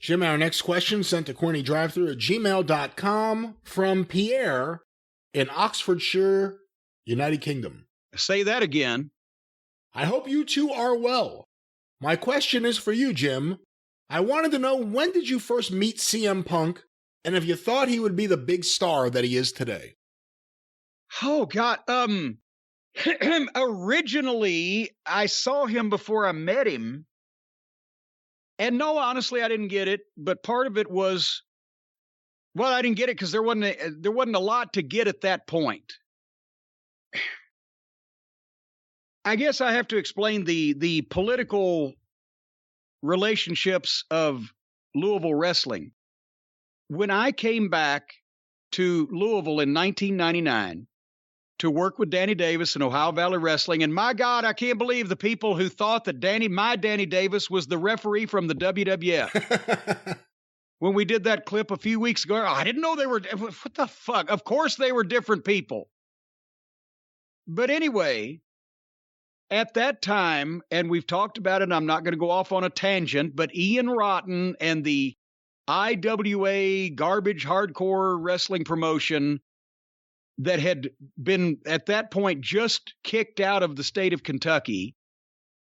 Jim, our next question sent to CornyDriveThru at gmail.com from Pierre in Oxfordshire, United Kingdom. Say that again. I hope you two are well. My question is for you, Jim. I wanted to know, when did you first meet CM Punk, and if you thought he would be the big star that he is today? Oh, God. Originally, I saw him before I met him. And no, honestly, I didn't get it. But part of it was, well, I didn't get it because there wasn't a lot to get at that point. I guess I have to explain the political relationships of Louisville wrestling. When I came back to Louisville in 1999 to work with Danny Davis in Ohio Valley Wrestling, and my God, I can't believe the people who thought that my Danny Davis was the referee from the WWF. When we did that clip a few weeks ago, I didn't know they were, what the fuck? Of course they were different people. But anyway, at that time, and we've talked about it, and I'm not going to go off on a tangent, but Ian Rotten and the IWA garbage hardcore wrestling promotion that had been at that point just kicked out of the state of Kentucky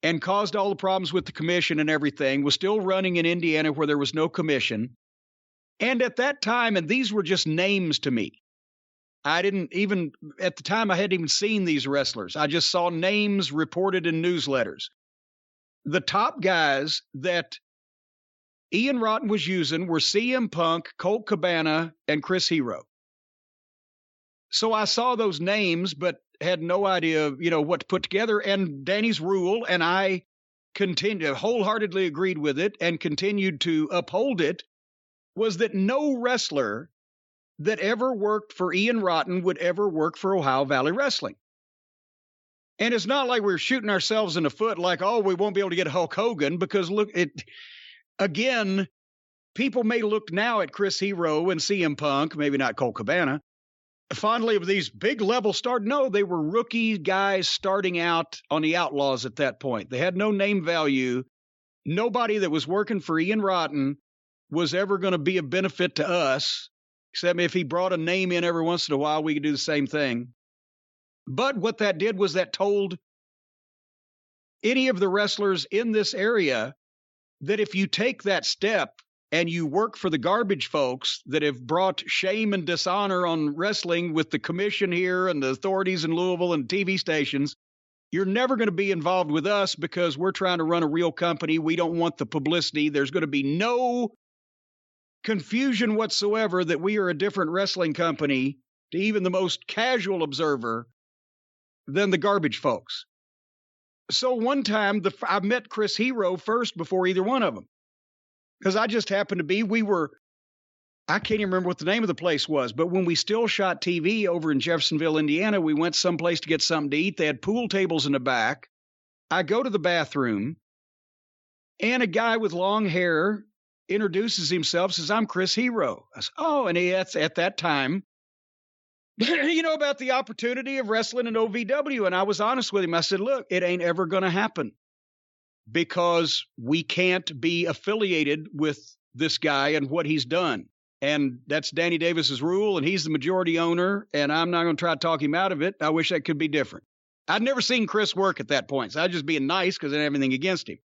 and caused all the problems with the commission and everything, was still running in Indiana where there was no commission. And at that time, and these were just names to me, I didn't even, at the time, I hadn't even seen these wrestlers. I just saw names reported in newsletters. The top guys that Ian Rotten was using were CM Punk, Colt Cabana, and Chris Hero. So I saw those names, but had no idea, what to put together. And Danny's rule, and I wholeheartedly agreed with it and continued to uphold it, was that no wrestler that ever worked for Ian Rotten would ever work for Ohio Valley Wrestling. And it's not like we're shooting ourselves in the foot like, oh, we won't be able to get Hulk Hogan, because look, again, people may look now at Chris Hero and CM Punk, maybe not Colt Cabana, fondly of these big level start. No, they were rookie guys starting out on the Outlaws at that point. They had no name value. Nobody that was working for Ian Rotten was ever going to be a benefit to us, except if he brought a name in every once in a while, we could do the same thing. But what that did was that told any of the wrestlers in this area that if you take that step and you work for the garbage folks that have brought shame and dishonor on wrestling with the commission here and the authorities in Louisville and TV stations, you're never going to be involved with us because we're trying to run a real company. We don't want the publicity. There's going to be no confusion whatsoever that we are a different wrestling company to even the most casual observer than the garbage folks. So one time I met Chris Hero first before either one of them. Because I just happened to be, I can't even remember what the name of the place was, but when we still shot TV over in Jeffersonville, Indiana, we went someplace to get something to eat. They had pool tables in the back. I go to the bathroom, and a guy with long hair introduces himself, says, I'm Chris Hero. I said, oh, and that's at that time, about the opportunity of wrestling in OVW. And I was honest with him. I said, look, it ain't ever going to happen because we can't be affiliated with this guy and what he's done. And that's Danny Davis's rule, and he's the majority owner, and I'm not going to try to talk him out of it. I wish that could be different. I'd never seen Chris work at that point, so I was just being nice because I didn't have anything against him.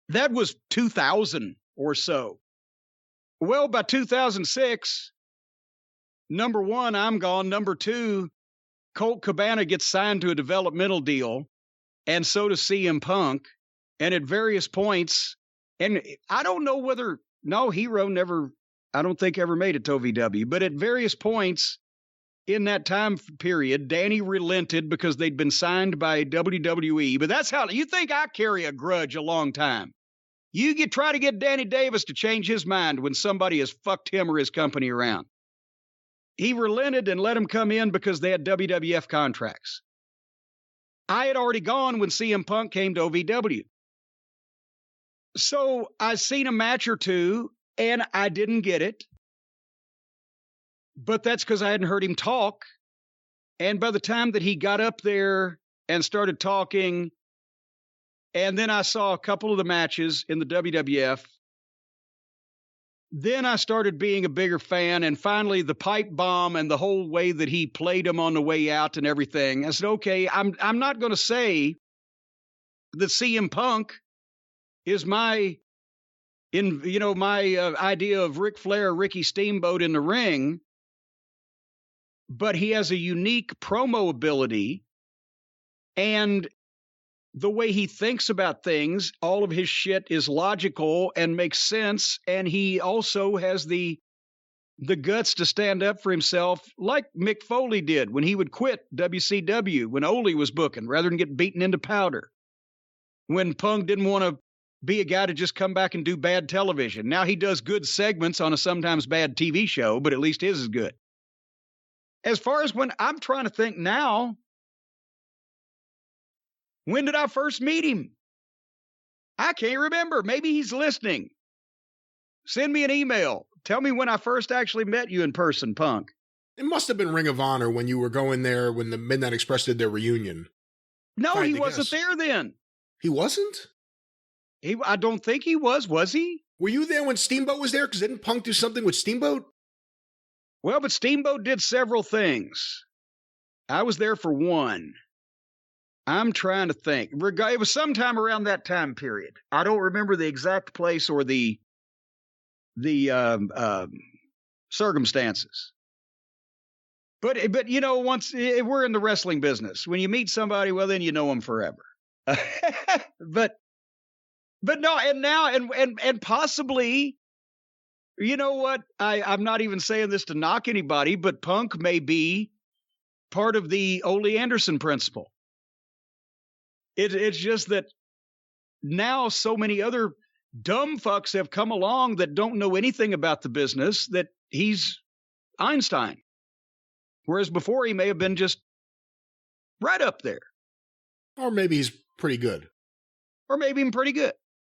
That was 2000 or so. Well, by 2006, number one, I'm gone. Number two, Colt Cabana gets signed to a developmental deal, and so does CM Punk. And at various points, and I don't know whether, no, Hero never, I don't think ever made it to OVW, but at various points in that time period, Danny relented because they'd been signed by WWE. But that's how, you think I carry a grudge a long time. You try to get Danny Davis to change his mind when somebody has fucked him or his company around. He relented and let him come in because they had WWF contracts. I had already gone when CM Punk came to OVW. So I seen a match or two, and I didn't get it. But that's because I hadn't heard him talk. And by the time that he got up there and started talking, and then I saw a couple of the matches in the WWF, then I started being a bigger fan, and finally the pipe bomb and the whole way that he played him on the way out and everything. I said, okay, I'm not going to say that CM Punk is my idea of Ric Flair, Ricky Steamboat in the ring, but he has a unique promo ability, and the way he thinks about things, all of his shit is logical and makes sense. And he also has the guts to stand up for himself, like Mick Foley did when he would quit WCW when Ole was booking rather than get beaten into powder. When Punk didn't want to be a guy to just come back and do bad television. Now he does good segments on a sometimes bad TV show, but at least his is good. As far as when I'm trying to think now, when did I first meet him? I can't remember. Maybe he's listening. Send me an email. Tell me when I first actually met you in person, Punk. It must have been Ring of Honor when you were going there when the Midnight Express did their reunion. No, he wasn't there then. He wasn't? I don't think he was he? Were you there when Steamboat was there? Because didn't Punk do something with Steamboat? Well, but Steamboat did several things. I was there for one. I'm trying to think. It was sometime around that time period. I don't remember the exact place or the circumstances. But once we're in the wrestling business, when you meet somebody, well, then you know them forever. but no, and now and possibly, you know what? I'm not even saying this to knock anybody, but Punk may be part of the Ole Anderson principle. It's just that now so many other dumb fucks have come along that don't know anything about the business that he's Einstein. Whereas before he may have been just right up there. Or maybe he's pretty good. Or maybe even pretty good.